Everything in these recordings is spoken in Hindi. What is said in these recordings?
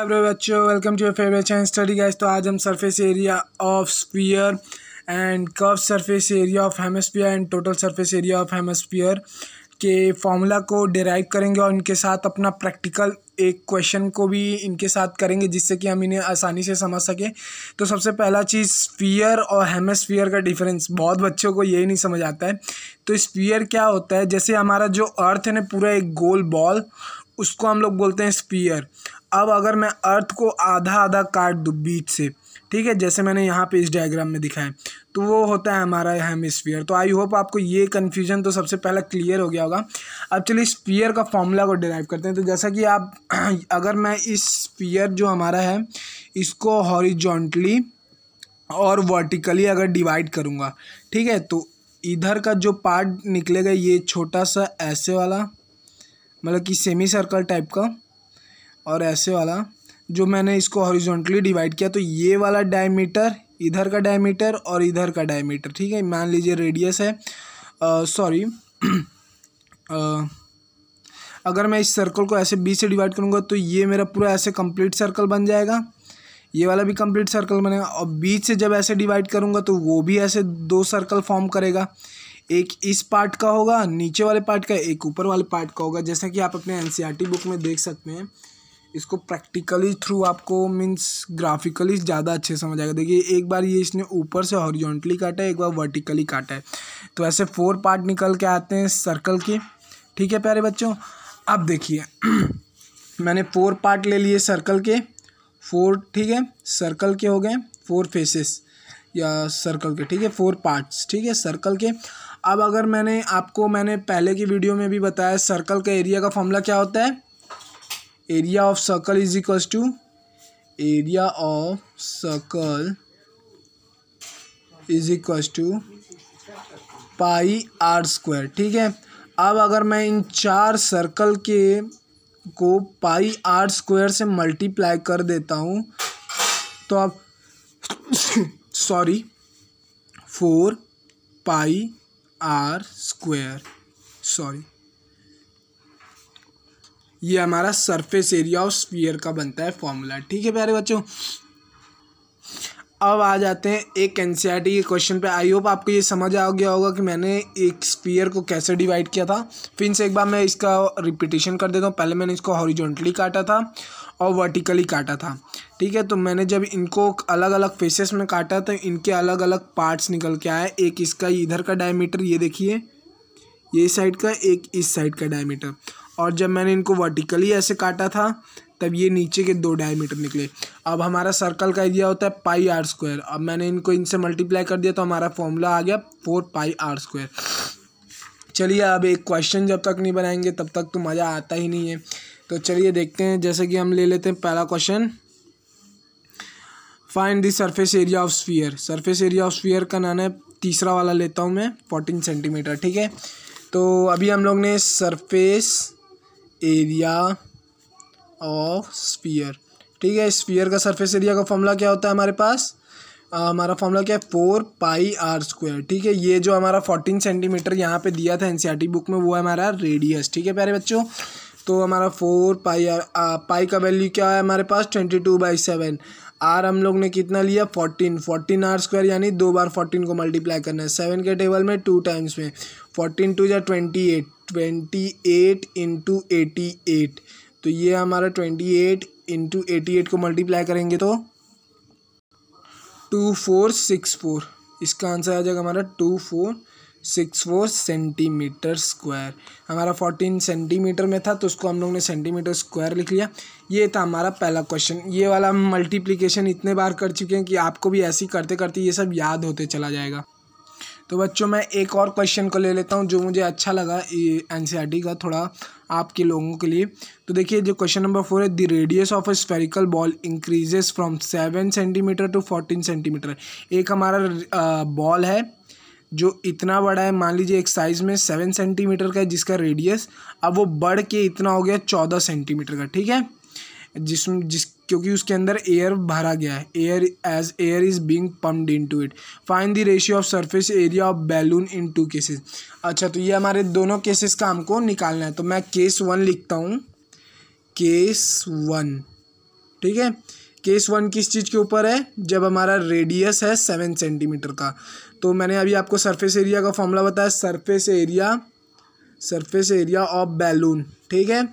हेलो बच्चों, welcome to your favourite channel study guys. तो आज हम surface area of sphere and curve surface area of hemisphere and total surface area of hemisphere के फॉर्मूला को डिराइव करेंगे और इनके साथ अपना प्रैक्टिकल एक क्वेश्चन को भी इनके साथ करेंगे जिससे कि हम इन्हें आसानी से समझ सकें। तो सबसे पहला चीज़, स्फीयर और हेमिस्फीयर का डिफरेंस बहुत बच्चों को यही नहीं समझ आता है। तो स्फीयर क्या होता है, जैसे हमारा जो अर्थ है ना, पूरा एक गोल बॉल, उसको हम लोग बोलते हैं स्फीयर। अब अगर मैं अर्थ को आधा आधा काट दूँ बीच से, ठीक है, जैसे मैंने यहाँ पे इस डायग्राम में दिखाया, तो वो होता है हमारा हेमिस्फीयर। तो आई होप आपको ये कन्फ्यूजन तो सबसे पहला क्लियर हो गया होगा। अब चलिए स्फीयर का फॉर्मूला को डिराइव करते हैं। तो जैसा कि आप अगर मैं इस स्फीयर जो हमारा है इसको हॉरिजॉन्टली और वर्टिकली अगर डिवाइड करूँगा, ठीक है, तो इधर का जो पार्ट निकलेगा ये छोटा सा ऐसे वाला, मतलब कि सेमी सर्कल टाइप का, और ऐसे वाला जो मैंने इसको हॉरिजॉन्टली डिवाइड किया, तो ये वाला डायमीटर, इधर का डायमीटर और इधर का डायमीटर, ठीक है, मान लीजिए रेडियस है, सॉरी अगर मैं इस सर्कल को ऐसे बीच से डिवाइड करूँगा तो ये मेरा पूरा ऐसे कंप्लीट सर्कल बन जाएगा, ये वाला भी कंप्लीट सर्कल बनेगा। और बीच से जब ऐसे डिवाइड करूँगा तो वो भी ऐसे दो सर्कल फॉर्म करेगा, एक इस पार्ट का होगा नीचे वाले पार्ट का, एक ऊपर वाले पार्ट का होगा। जैसा कि आप अपने एनसीईआरटी बुक में देख सकते हैं, इसको प्रैक्टिकली थ्रू आपको मीन्स ग्राफिकली ज़्यादा अच्छे समझ आएगा। देखिए, एक बार ये इसने ऊपर से हॉरिजॉन्टली काटा है, एक बार वर्टिकली काटा है, तो ऐसे 4 पार्ट निकल के आते हैं सर्कल के, ठीक है प्यारे बच्चों। अब देखिए मैंने 4 पार्ट ले लिए सर्कल के, 4, ठीक है, सर्कल के हो गए 4 फेसेस या सर्कल के, ठीक है, 4 पार्ट्स, ठीक है, सर्कल के। अब अगर मैंने पहले की वीडियो में भी बताया, सर्कल का एरिया का फॉर्मूला क्या होता है, area of circle is equals to area of circle is equals to pi r square, ठीक है। अब अगर मैं इन 4 सर्कल के को पाई आर स्क्वायर से मल्टीप्लाई कर देता हूँ तो अब sorry 4 pi r square, sorry, ये हमारा सरफेस एरिया ऑफ स्फीयर का बनता है फॉर्मूला, ठीक है प्यारे बच्चों। अब आ जाते हैं एक एनसीईआरटी के क्वेश्चन पे। आई होप आपको ये समझ आ गया होगा कि मैंने एक स्फीयर को कैसे डिवाइड किया था। फिर से एक बार मैं इसका रिपीटेशन कर देता हूँ। पहले मैंने इसको हॉरिजॉन्टली काटा था और वर्टिकली काटा था, ठीक है। तो मैंने जब इनको अलग अलग फेसेस में काटा तो इनके अलग अलग पार्ट्स निकल के आए। एक इसका इधर का डायमीटर, ये देखिए, ये साइड का, एक इस साइड का डायमीटर। और जब मैंने इनको वर्टिकली ऐसे काटा था तब ये नीचे के 2 डायमीटर निकले। अब हमारा सर्कल का एरिया होता है पाई आर स्क्वायर। अब मैंने इनको इनसे मल्टीप्लाई कर दिया तो हमारा फॉर्मूला आ गया 4 पाई आर स्क्वायर। चलिए, अब एक क्वेश्चन जब तक नहीं बनाएंगे तब तक तो मज़ा आता ही नहीं है। तो चलिए देखते हैं, जैसे कि हम ले लेते हैं पहला question, find the surface area of sphere. Surface area of sphere का नाम है, तीसरा वाला लेता हूँ मैं, 14 सेंटीमीटर, ठीक है। तो अभी हम लोग ने सरफेस एरिया ऑफ स्फीयर, ठीक है, स्फीयर का सरफेस एरिया का फॉर्मूला क्या होता है हमारे पास, हमारा फॉर्मूला क्या है, 4 पाई आर स्क्वायर, ठीक है। ये जो हमारा 14 सेंटीमीटर यहाँ पे दिया था एनसीईआरटी बुक में, वो है हमारा रेडियस, ठीक है प्यारे बच्चों। तो हमारा 4 पाई आर, पाई का वैल्यू क्या है हमारे पास 22/7। आर हम लोग ने कितना लिया, 14 आर स्क्वायर, यानी 2 बार 14 को मल्टीप्लाई करना है 7 के टेबल में 2 टाइम्स में, 14 2 या 28 इंटू 88। तो ये हमारा 28 इंटू 88 को मल्टीप्लाई करेंगे तो 2464, इसका आंसर आ जाएगा हमारा 2464 सेंटीमीटर स्क्वायर। हमारा 14 सेंटीमीटर में था तो उसको हम लोग ने सेंटीमीटर स्क्वायर लिख लिया। ये था हमारा पहला क्वेश्चन। ये वाला हम मल्टीप्लिकेशन इतने बार कर चुके हैं कि आपको भी ऐसे ही करते करते ये सब याद होते चला जाएगा। तो बच्चों, मैं एक और क्वेश्चन को ले लेता हूँ जो मुझे अच्छा लगा एनसीईआरटी का, थोड़ा आपके लोगों के लिए। तो देखिए, जो क्वेश्चन नंबर 4 है, the radius of a spherical ball increases from 7 centimetre to 14 centimetre. एक हमारा बॉल है जो इतना बड़ा है, मान लीजिए एक साइज़ में 7 सेंटीमीटर का है जिसका रेडियस, अब वो बढ़ के इतना हो गया 14 सेंटीमीटर का, ठीक है, क्योंकि उसके अंदर एयर भरा गया है, air is being pumped into it. Find the ratio of surface area of balloon in 2 cases. अच्छा, तो ये हमारे दोनों केसेस का हमको निकालना है। तो मैं केस 1 लिखता हूँ, केस 1, ठीक है। केस 1 किस चीज़ के ऊपर है, जब हमारा रेडियस है 7 सेंटीमीटर का। तो मैंने अभी आपको सरफेस एरिया का फॉर्मूला बताया, सरफेस एरिया ऑफ बैलून, ठीक है।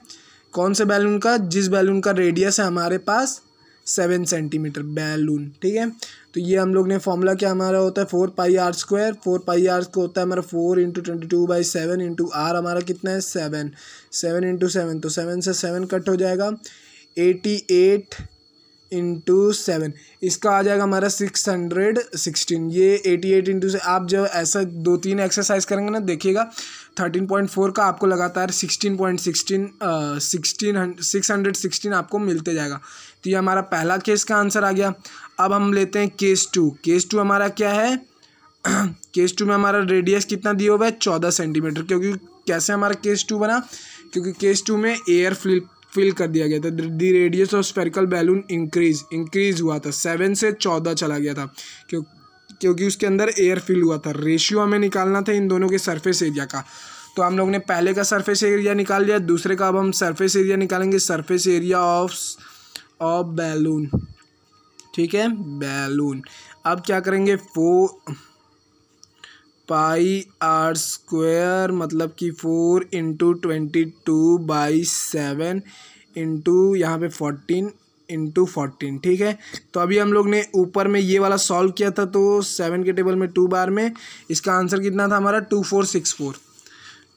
कौन से बैलून का, जिस बैलून का रेडियस है हमारे पास 7 सेंटीमीटर बैलून, ठीक है। तो ये हम लोग ने फॉर्मूला क्या हमारा होता है 4πr²। 4πr को होता है हमारा 4 × 22/7 × r हमारा कितना है 7 × 7, तो 7 से 7 कट हो जाएगा 88 × 7, इसका आ जाएगा हमारा 616। ये 88 × से आप जब ऐसा 2-3 एक्सरसाइज करेंगे ना, देखिएगा 13.4 का आपको लगातार 616 आपको मिलते जाएगा। तो ये हमारा पहला केस का आंसर आ गया। अब हम लेते हैं केस 2। केस 2 हमारा क्या है केस 2 में हमारा रेडियस कितना दिया हुआ है 14 सेंटीमीटर। क्योंकि कैसे हमारा केस 2 बना, क्योंकि केस 2 में एयर फिल कर दिया गया था। The radius of spherical balloon increase हुआ था, 7 से 14 चला गया था, क्योंकि उसके अंदर एयर फिल हुआ था। रेशियो हमें निकालना था इन दोनों के सरफेस एरिया का। तो हम लोग ने पहले का सरफेस एरिया निकाल लिया, दूसरे का अब हम सरफेस एरिया निकालेंगे, सरफेस एरिया ऑफ बैलून, ठीक है, बैलून। अब क्या करेंगे 4πr² मतलब कि 4 × 22/7 इंटू यहाँ पे 14 × 14, ठीक है। तो अभी हम लोग ने ऊपर में ये वाला सॉल्व किया था, तो 7 के टेबल में 2 बार में इसका आंसर कितना था हमारा 2464।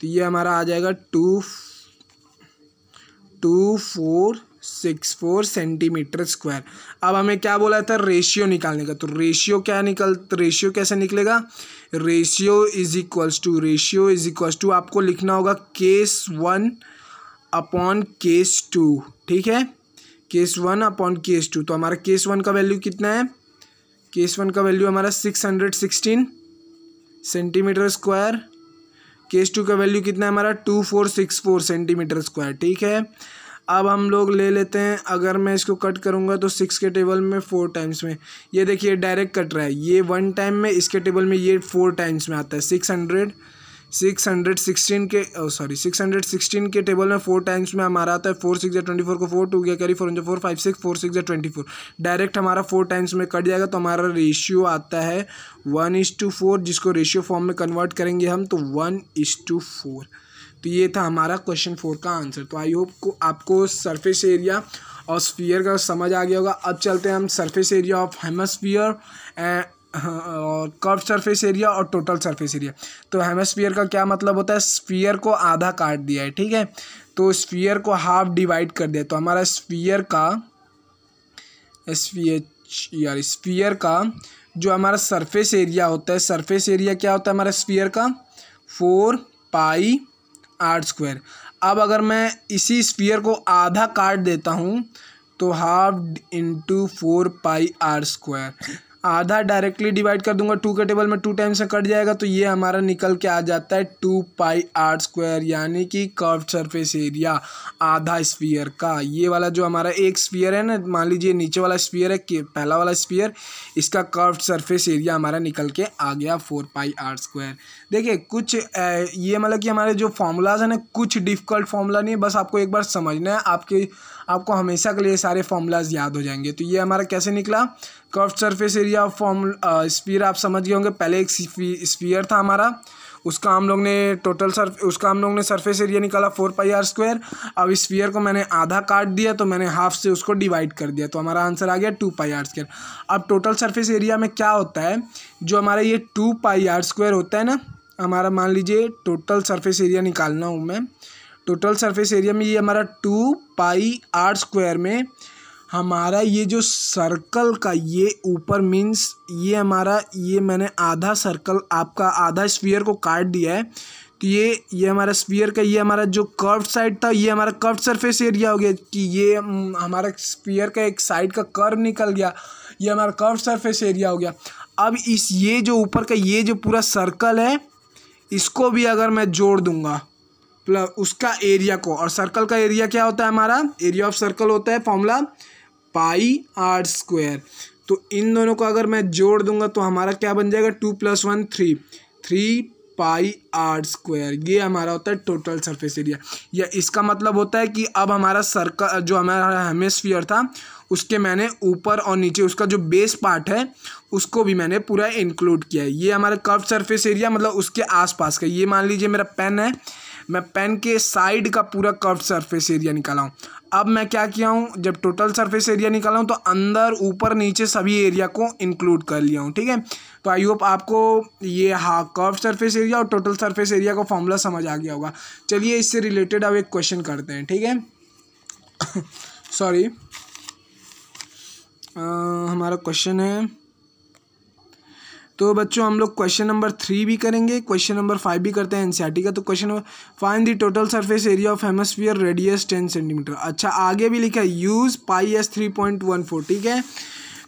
तो ये हमारा आ जाएगा 2464 सेंटीमीटर स्क्वायर। अब हमें क्या बोला था रेशियो निकालने का, तो रेशियो कैसे निकलेगा, रेशियो इज इक्वल्स टू आपको लिखना होगा केस 1 अपॉन केस 2, ठीक है, केस 1 अपॉन केस 2। तो हमारा केस 1 का वैल्यू कितना है, केस 1 का वैल्यू हमारा 616 सेंटीमीटर स्क्वायर, केस 2 का वैल्यू कितना है हमारा 2464 सेंटीमीटर स्क्वायर, ठीक है। अब हम लोग ले लेते हैं, अगर मैं इसको कट करूंगा तो 6 के टेबल में 4 टाइम्स में, ये देखिए डायरेक्ट कट रहा है, ये 1 टाइम में, इसके टेबल में ये 4 टाइम्स में आता है। 616 के टेबल में 4 टाइम्स में हमारा आता है। 4 6 या 24 को 4 2 गया कैरी 4 4 5 6 4 6 या 24 डायरेक्ट हमारा 4 टाइम्स में कट जाएगा। तो हमारा रेशियो आता है 1:4, जिसको रेशियो फॉर्म में कन्वर्ट करेंगे हम तो 1:4। तो ये था हमारा क्वेश्चन 4 का आंसर। तो आई होप आपको सरफेस एरिया और स्फीयर का समझ आ गया होगा। अब चलते हैं हम सरफेस एरिया ऑफ हेमिस्फीयर और कर्व सरफेस एरिया और टोटल सरफेस एरिया। तो हेमिस्फीयर का क्या मतलब होता है, स्फीयर को आधा काट दिया है, ठीक है, तो स्फीयर को हाफ डिवाइड कर दिया। तो हमारा स्फीयर का जो हमारा सरफेस एरिया होता है, सरफेस एरिया क्या होता है हमारा स्फीयर का 4πr²। अब अगर मैं इसी स्फीयर को आधा काट देता हूँ तो हाफ × 4πr², आधा डायरेक्टली डिवाइड कर दूंगा, 2 के टेबल में 2 टाइम्स से कट जाएगा, तो ये हमारा निकल के आ जाता है 2πr², यानी कि कर्व्ड सरफेस एरिया आधा स्फीयर का। ये वाला जो हमारा एक स्फीयर है ना, मान लीजिए नीचे वाला स्फीयर है कि पहला वाला स्फीयर, इसका कर्व्ड सरफेस एरिया हमारा निकल के आ गया 4πr²। देखिए कुछ ये मतलब कि हमारे जो फॉर्मूलाज है ना, कुछ डिफ़िकल्ट फॉर्मूला नहीं है, बस आपको एक बार समझना है, आपको हमेशा के लिए सारे फॉर्मूलाज याद हो जाएंगे। तो ये हमारा कैसे निकला, curved surface area of sphere आप समझ गए होंगे। पहले एक स्फीयर था हमारा, उसका हम लोग ने सरफेस एरिया निकाला 4πr²। अब स्फीयर को मैंने आधा काट दिया, तो मैंने हाफ से उसको डिवाइड कर दिया, तो हमारा आंसर आ गया 2πr²। अब टोटल सरफेस एरिया में क्या होता है, जो हमारा ये 2πr² होता है ना, हमारा मान लीजिए टोटल सरफेस एरिया निकालना हूँ मैं, टोटल सरफेस एरिया में ये हमारा 2πr² में हमारा ये जो सर्कल का ये ऊपर मीन्स ये हमारा, ये मैंने आधा सर्कल आपका आधा स्फीयर को काट दिया है, तो ये हमारा स्फीयर का ये हमारा जो कर्व्ड साइड था, ये हमारा कर्व्ड सरफेस एरिया हो गया कि ये हमारा स्फीयर का एक साइड का कर्व निकल गया, ये हमारा कर्व्ड सरफेस एरिया हो गया। अब ये जो ऊपर का ये जो पूरा सर्कल है, इसको भी अगर मैं जोड़ दूंगा प्लस उसका एरिया को, और सर्कल का एरिया क्या होता है हमारा, एरिया ऑफ सर्कल होता है फॉर्मूला πr²। तो इन दोनों को अगर मैं जोड़ दूंगा तो हमारा क्या बन जाएगा 2 + 1 3πr²। ये हमारा होता है टोटल सरफेस एरिया। या इसका मतलब होता है कि अब हमारा सर्कल जो हमारा हेमिस्फीयर था उसके मैंने ऊपर और नीचे उसका जो बेस पार्ट है उसको भी मैंने पूरा इंक्लूड किया है। ये हमारा कर्व सरफेस एरिया मतलब उसके आसपास का। ये मान लीजिए मेरा पेन है, मैं पेन के साइड का पूरा कर्व सरफेस एरिया निकाला हूँ। अब मैं क्या किया हूँ, जब टोटल सरफेस एरिया निकाला हूँ तो अंदर ऊपर नीचे सभी एरिया को इंक्लूड कर लिया हूँ। ठीक है, तो आई होप आपको ये कर्व सरफेस एरिया और टोटल सरफेस एरिया का फॉर्मूला समझ आ गया होगा। चलिए इससे रिलेटेड अब एक क्वेश्चन करते हैं। ठीक है सॉरी हमारा क्वेश्चन है, तो बच्चों हम लोग क्वेश्चन नंबर 3 भी करेंगे, क्वेश्चन नंबर 5 भी करते हैं एनसीईआरटी का। तो question number, find the total surface area of hemisphere radius 10 centimetre. अच्छा आगे भी लिखा है यूज पाई एस 3.14। ठीक है,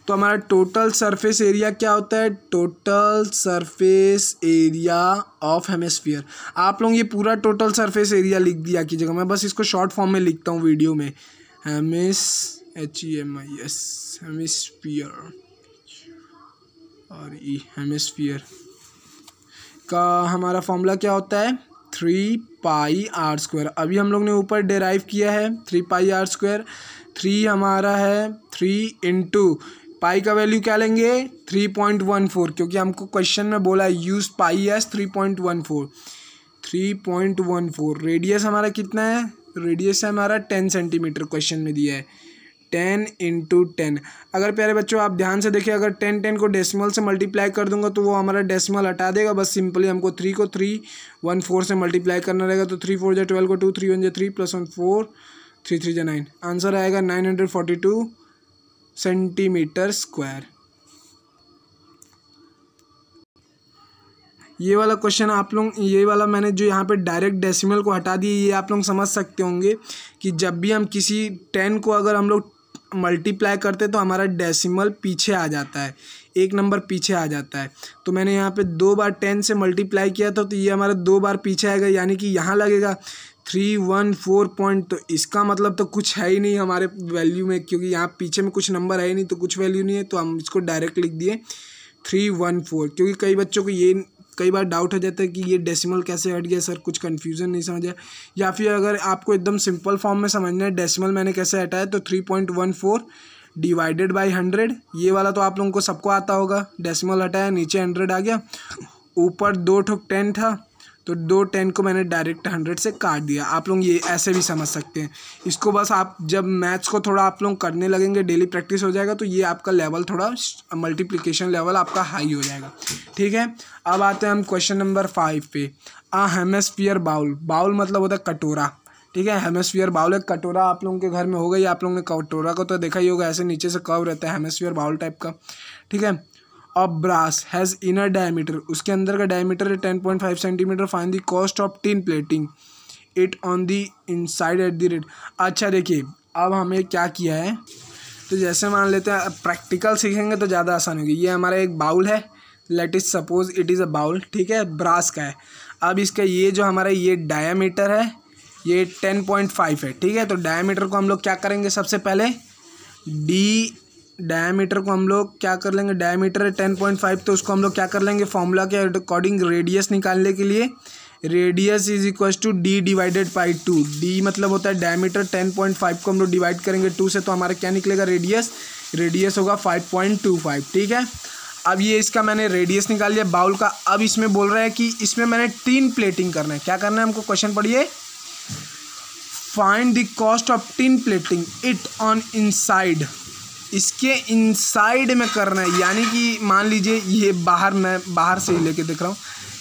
तो हमारा टोटल सरफेस एरिया क्या होता है, total surface area of hemisphere. आप लोग ये पूरा टोटल सरफेस एरिया लिख दिया कीजिएगा, मैं बस इसको शॉर्ट फॉर्म में लिखता हूँ वीडियो में। हेमिस्फीयर और ई हेमिस्फीयर का हमारा फॉर्मूला क्या होता है, 3 पाई आर स्क्वायर। अभी हम लोग ने ऊपर डेराइव किया है 3 पाई आर स्क्वायर। 3 हमारा है 3 इंटू पाई का वैल्यू क्या लेंगे 3.14, क्योंकि हमको क्वेश्चन में बोला है यूज पाई एस 3.14। रेडियस हमारा कितना है, रेडियस है हमारा 10 सेंटीमीटर क्वेश्चन में दिया है। 10 इंटू 10। अगर प्यारे बच्चों आप ध्यान से देखिए, अगर 10 को डेसिमल से मल्टीप्लाई कर दूंगा तो वो हमारा डेसिमल हटा देगा। बस सिंपली हमको 3 को 314 से मल्टीप्लाई करना रहेगा। तो 3 4 12 को 2, 3 1 3 प्लस 1 4, 3 3 9। आंसर आएगा 942 सेंटीमीटर स्क्वायर। ये वाला क्वेश्चन आप लोग, ये वाला मैंने जो यहाँ पे डायरेक्ट डेसिमल को हटा दिए, ये आप लोग समझ सकते होंगे कि जब भी हम किसी 10 को अगर हम लोग मल्टीप्लाई करते तो हमारा डेसिमल पीछे आ जाता है, एक नंबर पीछे आ जाता है। तो मैंने यहाँ पे 2 बार 10 से मल्टीप्लाई किया था तो ये हमारा 2 बार पीछे आएगा, यानी कि यहाँ लगेगा 314 पॉइंट। तो इसका मतलब तो कुछ है ही नहीं हमारे वैल्यू में, क्योंकि यहाँ पीछे में कुछ नंबर है ही नहीं, तो कुछ वैल्यू नहीं है। तो हम इसको डायरेक्ट लिख दिए 314, क्योंकि कई बच्चों को ये कई बार डाउट हो जाता है कि ये डेसिमल कैसे हट गया सर, कुछ कन्फ्यूज़न नहीं समझा। या फिर अगर आपको एकदम सिंपल फॉर्म में समझना है डेसिमल मैंने कैसे हटाया, तो 3.14 डिवाइडेड बाई 100। ये वाला तो आप लोगों को सबको आता होगा, डेसिमल हटाया नीचे 100 आ गया, ऊपर 2 ठोक 10 था तो 2 10 को मैंने डायरेक्ट 100 से काट दिया। आप लोग ये ऐसे भी समझ सकते हैं इसको। बस आप जब मैथ्स को थोड़ा आप लोग करने लगेंगे, डेली प्रैक्टिस हो जाएगा, तो ये आपका लेवल थोड़ा मल्टीप्लिकेशन लेवल आपका हाई हो जाएगा। ठीक है, अब आते हैं हम क्वेश्चन नंबर 5 पे। हेमिस्फीयर बाउल, बाउल मतलब होता है कटोरा। ठीक है, हेमिस्फीयर बाउल एक कटोरा आप लोगों के घर में होगा, या आप लोगों ने कटोरा को तो देखा ही होगा, ऐसे नीचे से कर्व रहता है, हेमिस्फीयर बाउल टाइप का। ठीक है, of brass has inner diameter, उसके अंदर का डायमीटर है 10.5 centimetre. Find the cost of tin plating it on the inside at the rate. अच्छा देखिए, अब हमें क्या किया है, तो जैसे मान लेते हैं प्रैक्टिकल सीखेंगे तो ज़्यादा आसान होगी। ये हमारा एक बाउल है, let us suppose it is a bowl. ठीक है, ब्रास का है। अब इसका ये जो हमारा ये डायमीटर है ये 10.5 है। ठीक है, तो डायमीटर को हम लोग क्या करेंगे, सबसे पहले डायमीटर को हम लोग क्या कर लेंगे, डायमीटर है 10.5, तो उसको हम लोग क्या कर लेंगे, फॉर्मूला के अकॉर्डिंग रेडियस निकालने के लिए radius is equal to D divided by 2। D मतलब होता है डायमीटर, 10.5 को हम लोग डिवाइड करेंगे 2 से, तो हमारा क्या निकलेगा, रेडियस होगा 5.25। ठीक है, अब ये इसका मैंने रेडियस निकाल लिया बाउल का। अब इसमें बोल रहा है कि इसमें मैंने टिन प्लेटिंग करना है। क्या करना है हमको, क्वेश्चन पढ़िए, find the cost of tin plating it on inside. इसके इनसाइड में करना है, यानी कि मान लीजिए ये बाहर, मैं बाहर से ही लेके देख रहा हूँ,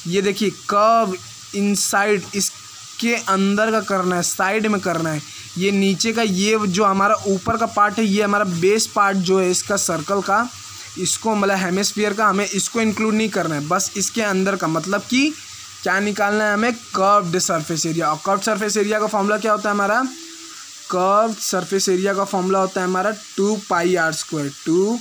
ये देखिए कर्व इनसाइड, इसके अंदर का करना है, साइड में करना है। ये नीचे का ये जो हमारा ऊपर का पार्ट है, ये हमारा बेस पार्ट जो है इसका सर्कल का, इसको मतलब हेमिस्फीयर का, हमें इसको इंक्लूड नहीं करना है, बस इसके अंदर का। मतलब कि क्या निकालना है हमें, कर्व्ड सरफेस एरिया। और कर्व्ड सरफेस एरिया का फॉर्मूला क्या होता है हमारा, कर्व्ड सरफेस एरिया का फॉर्मूला होता है हमारा 2 pi r square. 2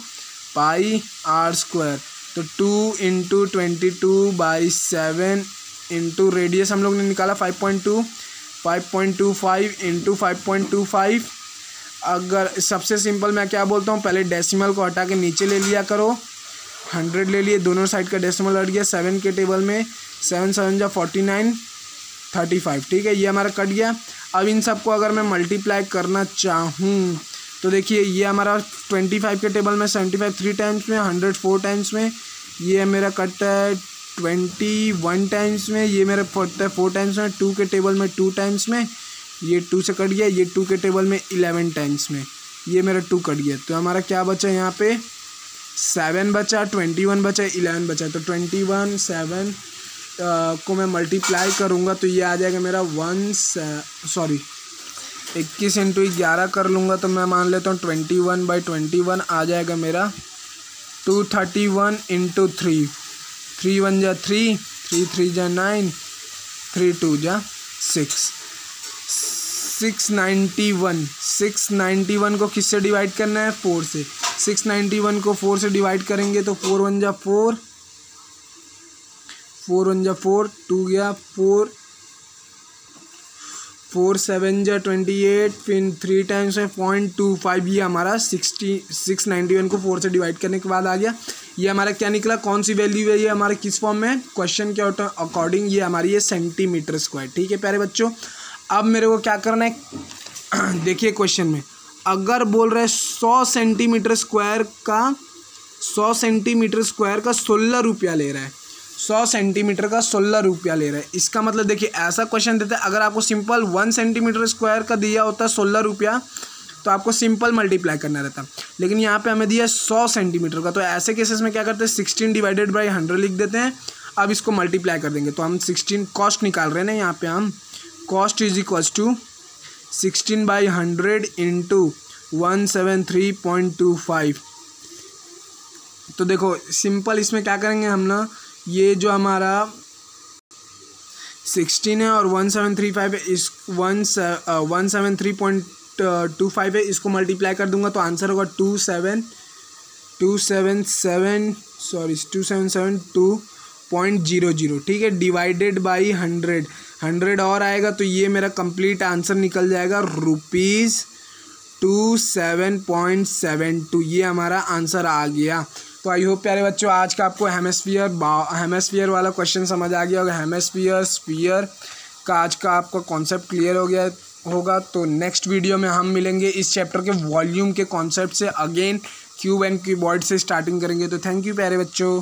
pi r square, तो 2 इंटू 22/7 इंटू रेडियस हम लोग ने निकाला 5.25 इंटू 5.25। अगर सबसे सिंपल मैं क्या बोलता हूँ, पहले डेसिमल को हटा के नीचे ले लिया करो, 100 ले लिए, दोनों साइड का डेसिमल हट गया। 7 के टेबल में 7 7 जा 49, 35। ठीक है, ये हमारा कट गया। अब इन सबको अगर मैं मल्टीप्लाई करना चाहूँ तो देखिए ये हमारा 25 के टेबल में 75 3 टाइम्स में, 100 4 टाइम्स में, ये मेरा कटता है 21 टाइम्स में, ये मेरा पड़ता है 4 टाइम्स में, 2 के टेबल में 2 टाइम्स में, ये 2 से कट गया, ये 2 के टेबल में 11 टाइम्स में, ये मेरा 2 कट गया। तो हमारा क्या बचा यहाँ पे 7 बचा, 21 बचा, 11 बचा। तो 21 7 को मैं मल्टीप्लाई करूँगा तो ये आ जाएगा मेरा 21 इंटू 11 कर लूँगा तो मैं मान लेता हूँ 21/21 आ जाएगा मेरा 231 इंटू 3, 3 1 जा 3, 3 3 जा 9, 3 2 जा 6, 691 को किससे डिवाइड करना है 4 से। 691 को 4 से डिवाइड करेंगे तो 4 1 जा 4, 4 1 जा 4, 2 गया 4, 4 7 जा 28, फिर 3 टाइम्स में 0.25, ये हमारा 691 को 4 से डिवाइड करने के बाद आ गया। ये हमारा क्या निकला, कौन सी वैल्यू है, ये हमारे किस फॉर्म में है, क्वेश्चन के अकॉर्डिंग ये हमारी है सेंटीमीटर स्क्वायर। ठीक है प्यारे बच्चों, अब मेरे को क्या करना है देखिए क्वेश्चन में अगर बोल रहे 100 सेंटीमीटर स्क्वायर का 16 रुपया ले रहा है, 100 सेंटीमीटर का 16 रुपया ले रहा है। इसका मतलब देखिए ऐसा क्वेश्चन देते हैं, अगर आपको सिंपल 1 सेंटीमीटर स्क्वायर का दिया होता है 16 रुपया तो आपको सिंपल मल्टीप्लाई करना रहता, लेकिन यहाँ पे हमें दिया 100 सेंटीमीटर का। तो ऐसे केसेस में क्या करते हैं 16 डिवाइडेड बाई 100 लिख देते हैं। अब इसको मल्टीप्लाई कर देंगे तो हम 16 कॉस्ट निकाल रहे हैं ना, यहाँ पे हम cost is equals to 16/100 into 173.25। तो देखो सिंपल इसमें क्या करेंगे हम ना, ये जो हमारा 16 है और 1735 है, इस 173.25 है, इसको मल्टीप्लाई कर दूंगा तो आंसर होगा 277.00। ठीक है, डिवाइडेड बाई 100 और आएगा तो ये मेरा कंप्लीट आंसर निकल जाएगा ₹27.72। ये हमारा आंसर आ गया। तो आई होप प्यारे बच्चों आज का आपको हेमिस्फीयर वाला क्वेश्चन समझ आ गया होगा। हेमिस्फीयर स्फीयर का आज का आपका कॉन्सेप्ट क्लियर हो गया होगा। तो नेक्स्ट वीडियो में हम मिलेंगे इस चैप्टर के वॉल्यूम के कॉन्सेप्ट से, अगेन क्यूब एंड क्यूबॉइड से स्टार्टिंग करेंगे। तो थैंक यू प्यारे बच्चों।